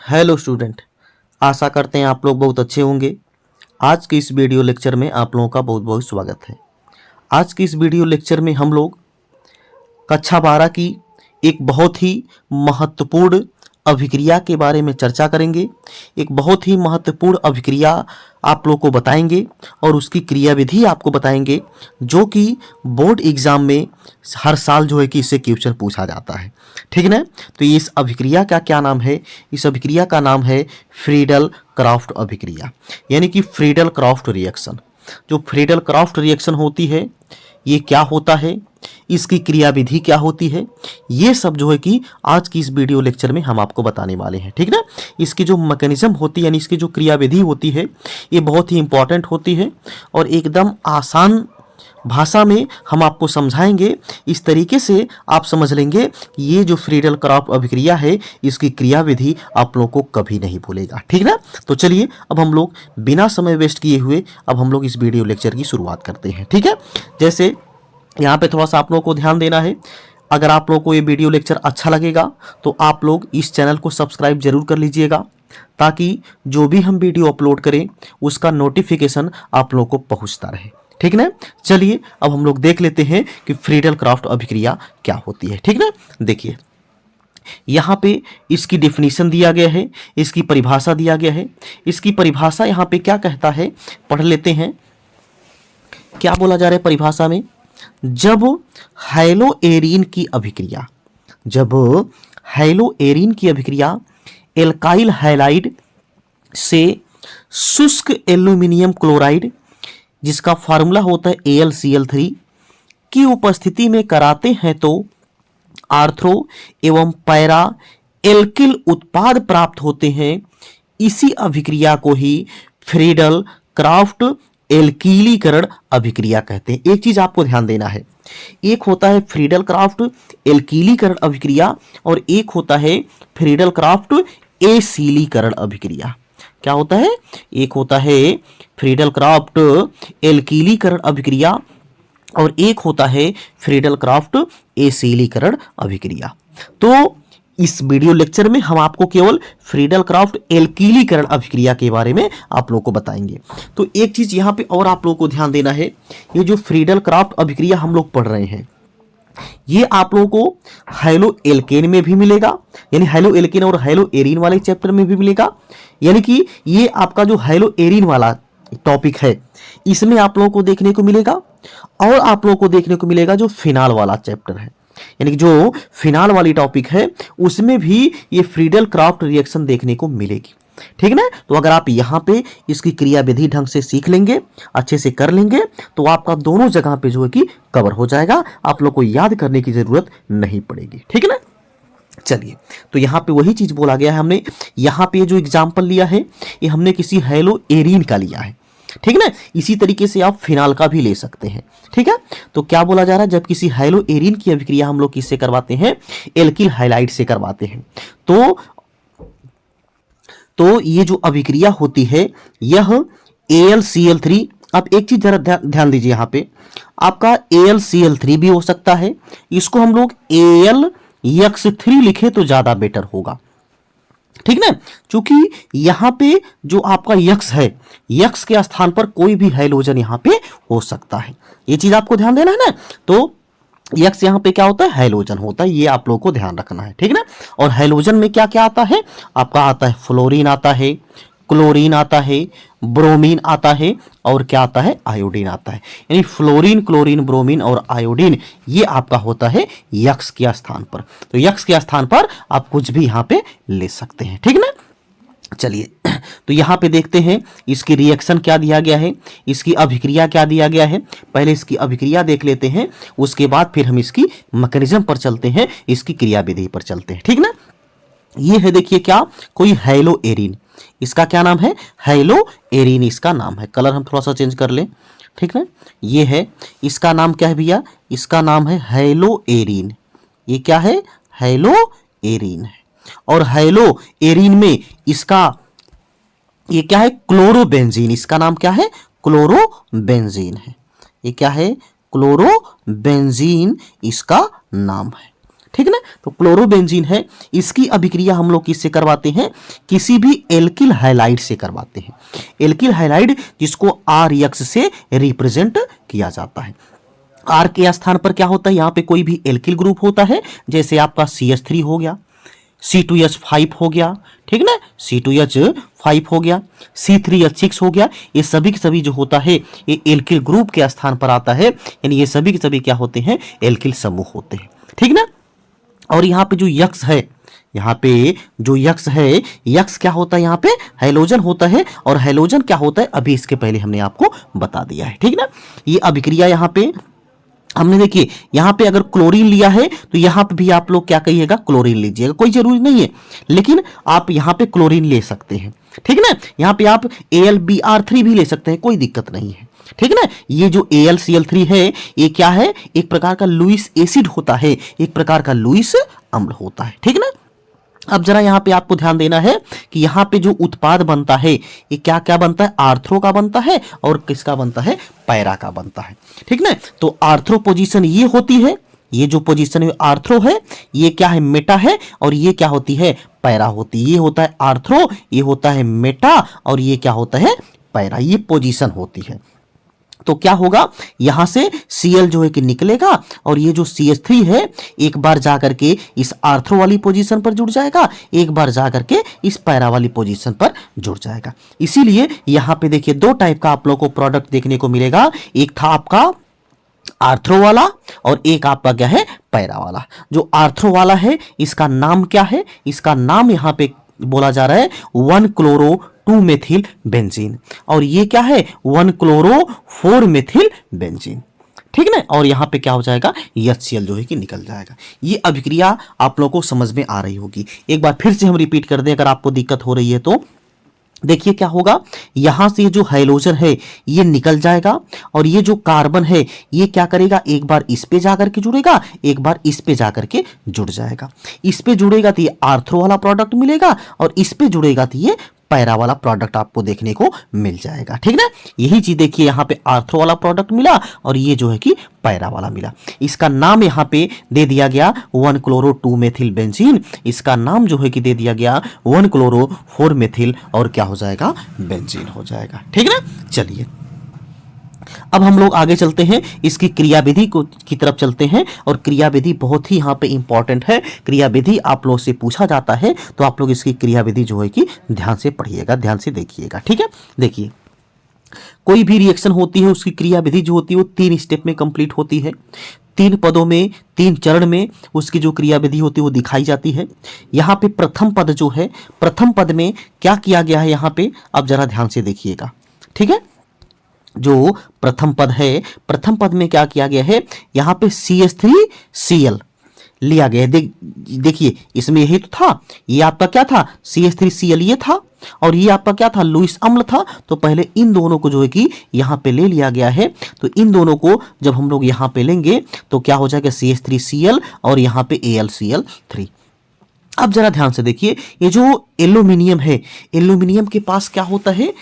Hello student, आशा करते हैं आप लोग बहुत अच्छे होंगे। आज के इस वीडियो लेक्चर में आप लोगों का बहुत बहुत स्वागत है। आज के इस वीडियो लेक्चर में हम लोग कक्षा 12 की एक बहुत ही महत्वपूर्ण अभिक्रिया के बारे में चर्चा करेंगे। एक बहुत ही महत्वपूर्ण अभिक्रिया आप लोग को बताएंगे और उसकी क्रियाविधि आपको बताएंगे, जो कि बोर्ड एग्जाम में हर साल जो है कि इससे क्वेश्चन पूछा जाता है। ठीक है ना। तो इस अभिक्रिया का क्या नाम है? इस अभिक्रिया का नाम है फ्रीडल क्राफ्ट अभिक्रिया, यानी कि फ्रीडल क्राफ्ट रिएक्शन। जो फ्रीडल क्राफ्ट रिएक्शन होती है, ये क्या होता है, इसकी क्रियाविधि क्या होती है, ये सब जो है कि आज की इस वीडियो लेक्चर में हम आपको बताने वाले हैं। ठीक ना। इसकी जो मैकेनिज्म होती है, यानी इसकी जो क्रियाविधि होती है, ये बहुत ही इंपॉर्टेंट होती है और एकदम आसान भाषा में हम आपको समझाएंगे। इस तरीके से आप समझ लेंगे ये जो फ्रीडल क्राफ्ट अभिक्रिया है, इसकी क्रियाविधि आप लोगों को कभी नहीं भूलेगा। ठीक ना। तो चलिए अब हम लोग बिना समय वेस्ट किए हुए अब हम लोग इस वीडियो लेक्चर की शुरुआत करते हैं। ठीक है। जैसे यहाँ पे थोड़ा सा आप लोगों को ध्यान देना है। अगर आप लोगों को ये वीडियो लेक्चर अच्छा लगेगा तो आप लोग इस चैनल को सब्सक्राइब जरूर कर लीजिएगा, ताकि जो भी हम वीडियो अपलोड करें उसका नोटिफिकेशन आप लोगों को पहुंचता रहे। ठीक ना। चलिए अब हम लोग देख लेते हैं कि फ्रीडल क्राफ्ट अभिक्रिया क्या होती है। ठीक ना। देखिए यहाँ पे इसकी डेफिनेशन दिया गया है, इसकी परिभाषा दिया गया है। इसकी परिभाषा यहाँ पे क्या कहता है, पढ़ लेते हैं। क्या बोला जा रहा है परिभाषा में? जब हैलोएरीन की अभिक्रिया, जब हैलोएरीन की अभिक्रिया एल्काइल हैलाइड से शुष्क एल्यूमिनियम क्लोराइड, जिसका फार्मूला होता है AlCl3, की उपस्थिति में कराते हैं तो आर्थ्रो एवं पैरा एल्किल उत्पाद प्राप्त होते हैं। इसी अभिक्रिया को ही फ्रीडल क्राफ्ट एल्कीलीकरण अभिक्रिया कहते हैं। एक चीज आपको ध्यान देना है, एक होता है फ्रीडल क्राफ्ट एल्कीलीकरण अभिक्रिया और एक होता है फ्रीडल क्राफ्ट एसिलीकरण अभिक्रिया। क्या होता है? एक होता है फ्रीडल क्राफ्ट एल्कीलीकरण अभिक्रिया और एक होता है फ्रीडल क्राफ्ट एसिलीकरण अभिक्रिया। तो इस वीडियो लेक्चर में हम आपको केवल फ्रीडल क्राफ्ट एल्कीलीकरण अभिक्रिया के बारे में आप लोगों को बताएंगे। तो एक चीज यहां पे और आप लोगों को ध्यान देना है, ये जो फ्रीडल क्राफ्ट अभिक्रिया हम लोग पढ़ रहे हैं, ये आप लोगों को हैलो एल्केन में भी मिलेगा, यानी हैलो एल्केन और हैलो एरीन वाले चैप्टर में भी मिलेगा। यानी कि ये आपका जो हैलो एरीन वाला टॉपिक है, इसमें आप लोगों को देखने को मिलेगा और आप लोगों को देखने को मिलेगा जो फिनाल वाला चैप्टर है, यानी कि जो फिनाल वाली टॉपिक है, उसमें भी ये फ्रीडल क्राफ्ट रिएक्शन देखने को मिलेगी। ठीक ना। तो अगर आप यहाँ पे इसकी क्रियाविधि ढंग से सीख लेंगे, अच्छे से कर लेंगे, तो आपका दोनों जगह पे जो है कि कवर हो जाएगा, आप लोग को याद करने की जरूरत नहीं पड़ेगी। ठीक है ना। चलिए, तो यहाँ पे वही चीज बोला गया है। हमने यहाँ पे जो एग्जाम्पल लिया है, ये हमने किसी हैलो एरीन का लिया है। ठीक है ना। इसी तरीके से आप फिनाल का भी ले सकते हैं। ठीक है। तो क्या बोला जा रहा है, जब किसी हैलो एरीन की अभिक्रिया हम लोग किससे करवाते हैं? एल्किल हैलाइड से करवाते हैं। तो ये जो अभिक्रिया होती है, यह AlCl3, आप एक चीज जरा ध्यान दीजिए, यहाँ पे आपका AlCl3 भी हो सकता है। इसको हम लोग AlX3 लिखे तो ज्यादा बेटर होगा। ठीक ना। क्योंकि यहां पे जो आपका यक्स है, यक्स के स्थान पर कोई भी हैलोजन यहां पे हो सकता है। ये चीज आपको ध्यान देना है ना। तो यक्स यहां पे क्या होता है? हैलोजन होता है। ये आप लोगों को ध्यान रखना है। ठीक ना। और हैलोजन में क्या क्या आता है? आपका आता है फ्लोरीन आता है, क्लोरीन आता है, ब्रोमीन आता है और क्या आता है? आयोडीन आता है। यानी फ्लोरीन, क्लोरीन, ब्रोमीन और आयोडीन, ये आपका होता है यक्स के स्थान पर। तो यक्स के स्थान पर आप कुछ भी यहां पे ले सकते हैं। ठीक ना। चलिए, तो यहां पे देखते हैं इसकी रिएक्शन क्या दिया गया है, इसकी अभिक्रिया क्या दिया गया है। पहले इसकी अभिक्रिया देख लेते हैं, उसके बाद फिर हम इसकी मैकेनिज्म पर चलते हैं, इसकी क्रियाविधि पर चलते हैं। ठीक ना। ये है, देखिए क्या, कोई हैलो एरीन, इसका क्या नाम है? हैलो एरीन इसका नाम है। कलर हम थोड़ा सा चेंज कर लें। ठीक है। ये है, इसका नाम क्या है भैया? इसका नाम है हैलो एरीन। ये क्या है? हैलो एरीन है। और हैलो एरीन में इसका ये क्या है? क्लोरोबेंजीन। इसका नाम क्या है? क्लोरोबेंजीन है। ये क्या है? क्लोरोबेंजीन इसका नाम है। ठीक है ना। तो क्लोरोबेंजीन है, इसकी अभिक्रिया हम लोग किससे करवाते हैं, किसी भी एल्किल हैलाइड से करवाते हैं। एल्किल हैलाइड जिसको RX से रिप्रेजेंट किया जाता है। R के स्थान पर क्या होता है, यहां पे कोई भी एल्किल ग्रुप होता है, जैसे आपका CH3 हो गया, C2H5 हो गया, ठीक ना, C2H5 हो गया, C3H6 हो गया। ये सभी के सभी जो होता है ये एल्किल ग्रुप के स्थान पर आता है, यानी ये सभी के सभी क्या होते हैं, एल्किल समूह होते हैं, ठीक ना। और यहाँ पे जो यक्स है, यहाँ पे जो यक्स है, यक्स क्या होता है, यहाँ पे हैलोजन होता है। और हैलोजन क्या होता है, अभी इसके पहले हमने आपको बता दिया है, ठीक ना। ये अभिक्रिया यहाँ पे हमने देखिए, यहां पे अगर क्लोरीन लिया है तो यहां पे भी आप लोग क्या कहिएगा, क्लोरीन लीजिएगा, कोई जरूरी नहीं है, लेकिन आप यहां पे क्लोरीन ले सकते हैं, ठीक है ना। यहां पे आप AlBr3 भी ले सकते हैं, कोई दिक्कत नहीं है, ठीक है ना। ये जो AlCl3 है ये क्या है, एक प्रकार का लुईस एसिड होता है, एक प्रकार का लुईस अम्ल होता है, ठीक है ना। अब जरा यहाँ पे आपको ध्यान देना है कि यहाँ पे जो उत्पाद बनता है ये क्या क्या बनता है, आर्थ्रो का बनता है और किसका बनता है, पैरा का बनता है, ठीक ना। तो आर्थ्रो पोजीशन ये होती है, ये जो पोजीशन है आर्थ्रो है, ये क्या है, मेटा है, और ये क्या होती है, पैरा होती है। ये होता है आर्थ्रो, ये होता है मेटा, और ये क्या होता है, पैरा। ये पोजीशन होती है। तो क्या होगा, यहां से Cl जो है कि निकलेगा, और ये जो CH3 है एक बार जाकर के इस आर्थ्रो वाली पोजीशन पर जुड़ जाएगा, एक बार जाकर के इस पैरा वाली पोजीशन पर जुड़ जाएगा। इसीलिए यहां पे देखिए दो टाइप का आप लोगों को प्रोडक्ट देखने को मिलेगा, एक था आपका आर्थ्रो वाला और एक आपका क्या है, पैरा वाला। जो आर्थ्रो वाला है इसका नाम क्या है, इसका नाम यहां पे बोला जा रहा है 1-क्लोरो-2-मेथिल बेंजीन, और ये क्या है, 1-क्लोरो-4-मेथिल बेंजीन, ठीक है ना। और यहां पे क्या हो जाएगा, HCl जो है कि निकल जाएगा। ये अभिक्रिया आप लोगों को समझ में आ रही होगी। एक बार फिर से हम रिपीट कर दें अगर आपको दिक्कत हो रही है तो। देखिए क्या होगा, यहां से जो हाइड्रोजन है ये निकल जाएगा, और ये जो कार्बन है ये क्या करेगा, एक बार इस पे जाकर के जुड़ेगा, एक बार इस पे जाकर के जुड़ जाएगा। इस पे जुड़ेगा तो ये आर्थ्रो वाला प्रोडक्ट मिलेगा, और इस पे जुड़ेगा तो ये पैरा वाला प्रोडक्ट आपको देखने को मिल जाएगा, ठीक ना। यही चीज देखिए, यहाँ पे आर्थ्रो वाला प्रोडक्ट मिला और ये जो है कि पैरा वाला मिला। इसका नाम यहाँ पे दे दिया गया 1-क्लोरो-2-मेथिल बेंजीन, इसका नाम जो है कि दे दिया गया 1-क्लोरो-4-मेथिल, और क्या हो जाएगा, बेंजीन हो जाएगा, ठीक ना। चलिए अब हम लोग आगे चलते हैं, इसकी क्रियाविधि को की तरफ चलते हैं, और क्रियाविधि बहुत ही यहाँ पे इंपॉर्टेंट है। क्रियाविधि आप लोग से पूछा जाता है, तो आप लोग इसकी क्रियाविधि जो है कि ध्यान से पढ़िएगा, ध्यान से देखिएगा, ठीक है। देखिए कोई भी रिएक्शन होती है उसकी क्रियाविधि जो होती है वो 3 स्टेप में कंप्लीट होती है, 3 पदों में, 3 चरण में उसकी जो क्रियाविधि होती है वो दिखाई जाती है। यहाँ पे प्रथम पद जो है, प्रथम पद में क्या किया गया है यहाँ पे, अब जरा ध्यान से देखिएगा, ठीक है। जो प्रथम पद है, प्रथम पद में क्या किया गया है, यहाँ पे CH3Cl लिया गया है। देखिए इसमें यही तो था, ये आपका क्या था, CH3Cl ये था, और ये आपका क्या था, लुईस अम्ल था। तो पहले इन दोनों को जो है कि यहाँ पे ले लिया गया है। तो इन दोनों को जब हम लोग यहाँ पे लेंगे तो क्या हो जाएगा, CH3Cl और यहाँ पे AlCl3। अब जरा ध्यान से देखिए, ये जो एल्यूमिनियम है, एल्यूमिनियम के पास क्या होता है,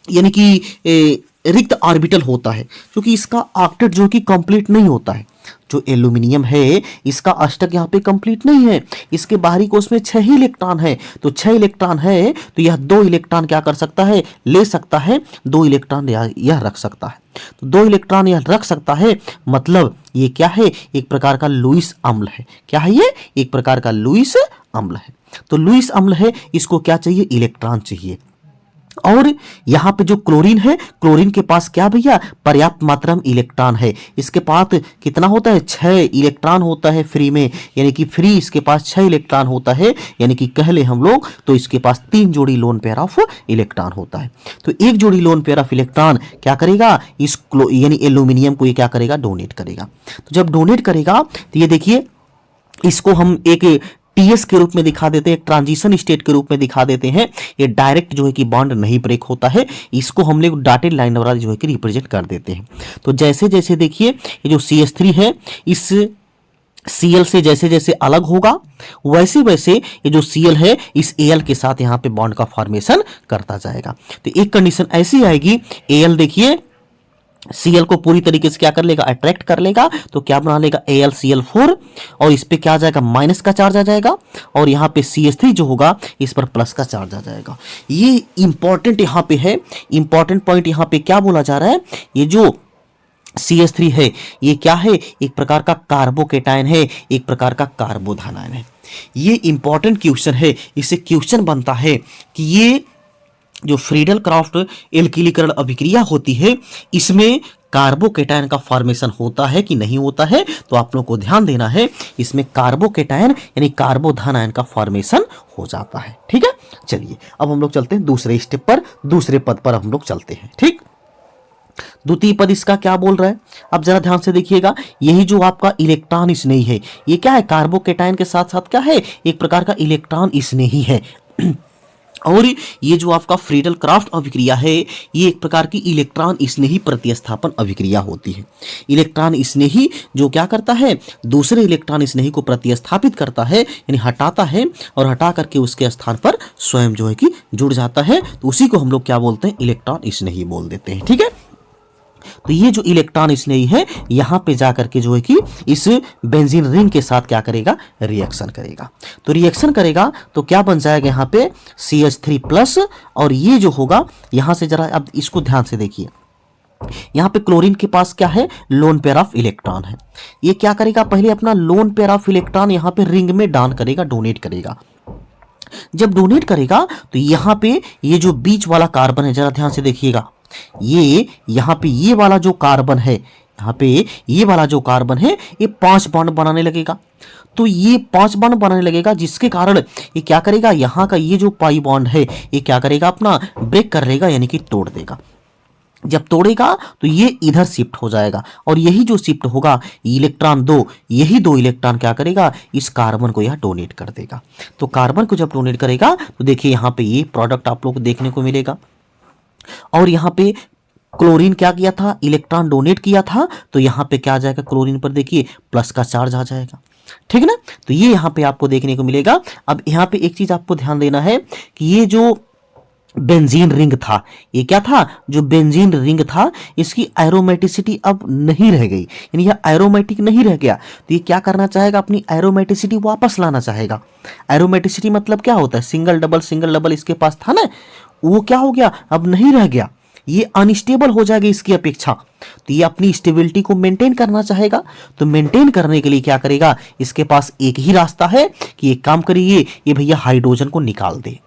यानी कि रिक्त ऑर्बिटल होता है, क्योंकि इसका ऑक्टेट जो कि कंप्लीट नहीं होता है। जो एल्यूमिनियम है इसका अष्टक यहाँ पे कंप्लीट नहीं है, इसके बाहरी कोश में 6 ही इलेक्ट्रॉन है। तो 6 इलेक्ट्रॉन है तो यह 2 इलेक्ट्रॉन क्या कर सकता है, ले सकता है, 2 इलेक्ट्रॉन यह रख सकता है। तो 2 इलेक्ट्रॉन यह रख सकता है, मतलब ये क्या है, एक प्रकार का लुईस अम्ल है। क्या है ये, एक प्रकार का लुईस अम्ल है। तो लुईस अम्ल है, इसको क्या चाहिए, इलेक्ट्रॉन चाहिए। और यहाँ पे जो क्लोरीन है, क्लोरीन के पास क्या भैया, पर्याप्त मात्रा में इलेक्ट्रॉन है। इसके पास कितना होता है, 6 इलेक्ट्रॉन होता है फ्री में, यानी कि फ्री इसके पास 6 इलेक्ट्रॉन होता है, यानी कि कह ले हम लोग तो इसके पास 3 जोड़ी लोन पेयर ऑफ इलेक्ट्रॉन होता है। तो एक जोड़ी लोन पेयर ऑफ इलेक्ट्रॉन क्या करेगा, इस यानी एल्यूमिनियम को ये क्या करेगा, डोनेट करेगा। तो जब डोनेट करेगा तो ये देखिए, इसको हम एक TS के रूप में दिखा देते हैं, ट्रांजिशन स्टेट के रूप में दिखा देते हैं। ये डायरेक्ट जो है कि बॉन्ड नहीं ब्रेक होता है, इसको हम लोग डॉटेड लाइन द्वारा जो है कि रिप्रेजेंट कर देते हैं। तो जैसे जैसे देखिए ये जो CH3 है इस Cl से जैसे जैसे अलग होगा, वैसे वैसे ये जो Cl है इस Al के साथ यहाँ पे बॉन्ड का फॉर्मेशन करता जाएगा। तो एक कंडीशन ऐसी आएगी, Al देखिए Cl को पूरी तरीके से क्या कर लेगा, अट्रैक्ट कर लेगा, तो क्या बना लेगा AlCl4, और इस पे क्या आ जाएगा, माइनस का चार्ज आ जाएगा, और यहाँ पे CH3 जो होगा इस पर प्लस का चार्ज आ जाएगा। ये इंपॉर्टेंट यहाँ पे है, इंपॉर्टेंट पॉइंट यहाँ पे क्या बोला जा रहा है, ये जो CH3 है ये क्या है, एक प्रकार का कार्बोकेटायन है, एक प्रकार का कार्बोधानायन है। ये इंपॉर्टेंट क्वेश्चन है, इससे क्वेश्चन बनता है कि ये जो फ्रीडल क्राफ्ट एल्किलीकरण अभिक्रिया होती है इसमें कार्बोकेटायन का फॉर्मेशन होता है कि नहीं होता है, तो आप लोगों को ध्यान देना है, इसमें कार्बोकेटायन यानी कार्बोधानायन का फॉर्मेशन हो जाता है। ठीक है, चलिए अब हम लोग चलते हैं दूसरे स्टेप पर, दूसरे पद पर हम लोग चलते हैं। ठीक, द्वितीय पद इसका क्या बोल रहा है, अब जरा ध्यान से देखिएगा, यही जो आपका इलेक्ट्रॉन स्नेही है ये क्या है, कार्बोकेटायन के साथ साथ क्या है, एक प्रकार का इलेक्ट्रॉन स्नेही है। और ये जो आपका फ्रीडल क्राफ्ट अभिक्रिया है ये एक प्रकार की इलेक्ट्रॉन स्नेही प्रतिस्थापन अभिक्रिया होती है। इलेक्ट्रॉन स्नेही जो क्या करता है, दूसरे इलेक्ट्रॉन स्नेही को प्रतिस्थापित करता है, यानी हटाता है, और हटा करके उसके स्थान पर स्वयं जो है कि जुड़ जाता है, तो उसी को हम लोग क्या बोलते हैं, इलेक्ट्रॉन स्नेही बोल देते हैं। ठीक है, तो ये जो इलेक्ट्रॉन स्नेही है यहां पे जाकर के जो है कि इस बेंजीन रिंग के साथ क्या करेगा, रिएक्शन करेगा। तो रिएक्शन करेगा तो क्या बन जाएगा यहाँ पे CH3+, और ये जो होगा यहां से जरा अब इसको ध्यान से देखिए, यहां पे क्लोरीन के पास क्या है, लोन पेयर ऑफ इलेक्ट्रॉन है। ये क्या करेगा, पहले अपना लोन पेयर ऑफ इलेक्ट्रॉन यहां पे रिंग में दान करेगा, डोनेट करेगा। जब डोनेट करेगा तो यहां पे ये जो बीच वाला कार्बन है, जरा ध्यान से देखिएगा, ये यहाँ पे ये वाला जो कार्बन है, यहाँ पे ये वाला जो कार्बन है ये 5 बॉन्ड बनाने लगेगा। तो ये 5 बॉन्ड बनाने लगेगा जिसके कारण ये क्या करेगा, यहाँ का ये जो पाई बॉन्ड है ये क्या करेगा, अपना ब्रेक कर लेगा, यानी कि तोड़ देगा। जब तोड़ेगा तो ये इधर शिफ्ट हो जाएगा, और यही जो शिफ्ट होगा इलेक्ट्रॉन 2, यही 2 इलेक्ट्रॉन क्या करेगा, इस कार्बन को यहाँ डोनेट कर देगा। तो कार्बन को जब डोनेट करेगा तो देखिए यहाँ पे ये प्रोडक्ट आप लोग को देखने को मिलेगा। और यहां पे क्लोरीन क्या किया था, इलेक्ट्रॉन डोनेट किया था, तो यहां पे क्या आ जाएगा, क्लोरीन पर देखिए प्लस का चार्ज आ जाएगा। ठीक है ना, तो ये यहां पे आपको देखने को मिलेगा। अब यहां पे एक चीज आपको ध्यान देना है कि ये जो बेंजीन रिंग था, ये क्या था, जो बेंजीन रिंग था इसकी एरोमेटिसिटी अब नहीं रह गई, यानी यह एरोमेटिक नहीं रह गया, तो ये क्या करना चाहेगा, अपनी एरोमेटिसिटी वापस लाना चाहेगा। एरोमेटिसिटी मतलब क्या होता है, सिंगल डबल इसके पास था ना, वो क्या हो गया, अब नहीं रह गया, ये अनस्टेबल हो जाएगा इसकी अपेक्षा, तो ये अपनी स्टेबिलिटी को मेंटेन करना चाहेगा। तो मेंटेन करने के लिए क्या करेगा, इसके पास एक ही रास्ता है कि एक काम करिए, ये भैया हाइड्रोजन को निकाल दे।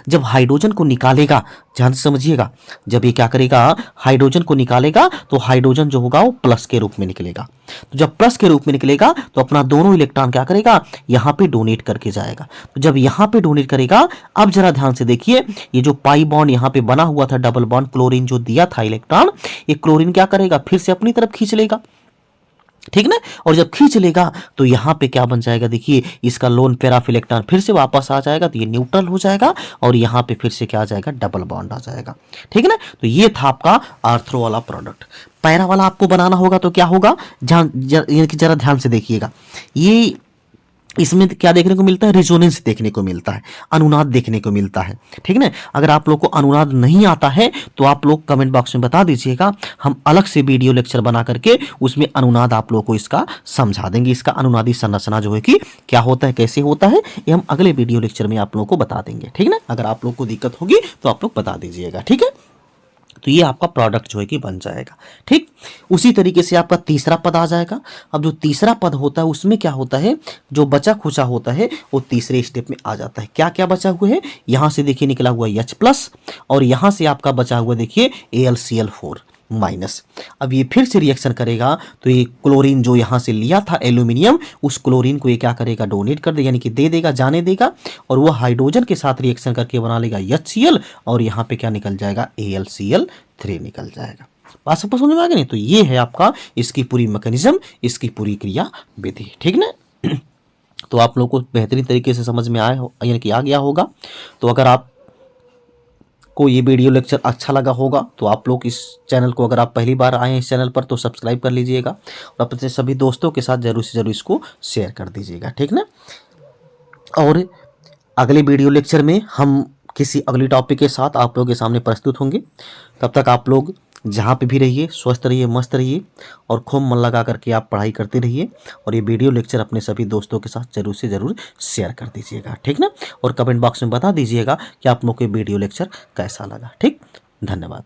जब हाइड्रोजन को निकालेगा, ध्यान से समझिएगा, जब ये क्या करेगा, हाइड्रोजन को निकालेगा तो हाइड्रोजन जो होगा वो प्लस के रूप में निकलेगा। तो जब प्लस के रूप में निकलेगा तो अपना दोनों इलेक्ट्रॉन क्या करेगा, यहां पे डोनेट करके जाएगा। तो जब यहां पे डोनेट करेगा, अब जरा ध्यान से देखिए, ये जो पाई बॉन्ड यहां पे बना हुआ था, डबल बॉन्ड क्लोरीन जो दिया था इलेक्ट्रॉन, ये क्लोरीन क्या करेगा, फिर से अपनी तरफ खींच लेगा। ठीक ना, और जब खींच लेगा तो यहां पे क्या बन जाएगा, देखिए इसका लोन पेयर ऑफ इलेक्ट्रॉन फिर से वापस आ जाएगा, तो ये न्यूट्रल हो जाएगा, और यहां पे फिर से क्या आ जाएगा, डबल बॉन्ड आ जाएगा। ठीक है ना, तो ये था आपका आर्थरो वाला प्रोडक्ट। पैरा वाला आपको बनाना होगा तो क्या होगा, जरा ध्यान से देखिएगा, ये इसमें क्या देखने को मिलता है, रेजोनेंस देखने को मिलता है, अनुनाद देखने को मिलता है। ठीक है, अगर आप लोग को अनुनाद नहीं आता है तो आप लोग कमेंट बॉक्स में बता दीजिएगा, हम अलग से वीडियो लेक्चर बना करके उसमें अनुनाद आप लोग को इसका समझा देंगे, इसका अनुनादी संरचना जो है कि क्या होता है, कैसे होता है, ये हम अगले वीडियो लेक्चर में आप लोगों को बता देंगे। ठीक है, अगर आप लोग को दिक्कत होगी तो आप लोग बता दीजिएगा। ठीक है, तो ये आपका प्रोडक्ट जो है कि बन जाएगा। ठीक, उसी तरीके से आपका तीसरा पद आ जाएगा। अब जो तीसरा पद होता है उसमें क्या होता है, जो बचा खुचा होता है वो तीसरे स्टेप में आ जाता है। क्या क्या बचा हुआ है, यहां से देखिए निकला हुआ H+, और यहां से आपका बचा हुआ देखिए AlCl4-। अब ये फिर से रिएक्शन करेगा तो ये क्लोरीन जो यहां से लिया था एल्यूमिनियम, उस क्लोरीन को ये क्या करेगा, डोनेट कर दे, यानी कि दे देगा, जाने देगा, और वो हाइड्रोजन के साथ रिएक्शन करके बना लेगा HCl, और यहां पे क्या निकल जाएगा, AlCl3 निकल जाएगा। बात सबको समझ में आ गई नहीं, तो ये है आपका इसकी पूरी मैकेनिज्म, इसकी पूरी क्रिया विधि। ठीक ना, तो आप लोग को बेहतरीन तरीके से समझ में आया यानी कि आ गया होगा। तो अगर आप को ये वीडियो लेक्चर अच्छा लगा होगा तो आप लोग इस चैनल को, अगर आप पहली बार आए हैं इस चैनल पर, तो सब्सक्राइब कर लीजिएगा, और अपने सभी दोस्तों के साथ जरूर से जरूर इसको शेयर कर दीजिएगा। ठीक ना, और अगले वीडियो लेक्चर में हम किसी अगली टॉपिक के साथ आप लोगों के सामने प्रस्तुत होंगे। तब तक आप लोग जहाँ पे भी रहिए स्वस्थ रहिए, मस्त रहिए और खूब मन लगा करके आप पढ़ाई करते रहिए। और ये वीडियो लेक्चर अपने सभी दोस्तों के साथ जरूर से ज़रूर शेयर कर दीजिएगा, ठीक ना। और कमेंट बॉक्स में बता दीजिएगा कि आप लोग को वीडियो लेक्चर कैसा लगा। ठीक, धन्यवाद।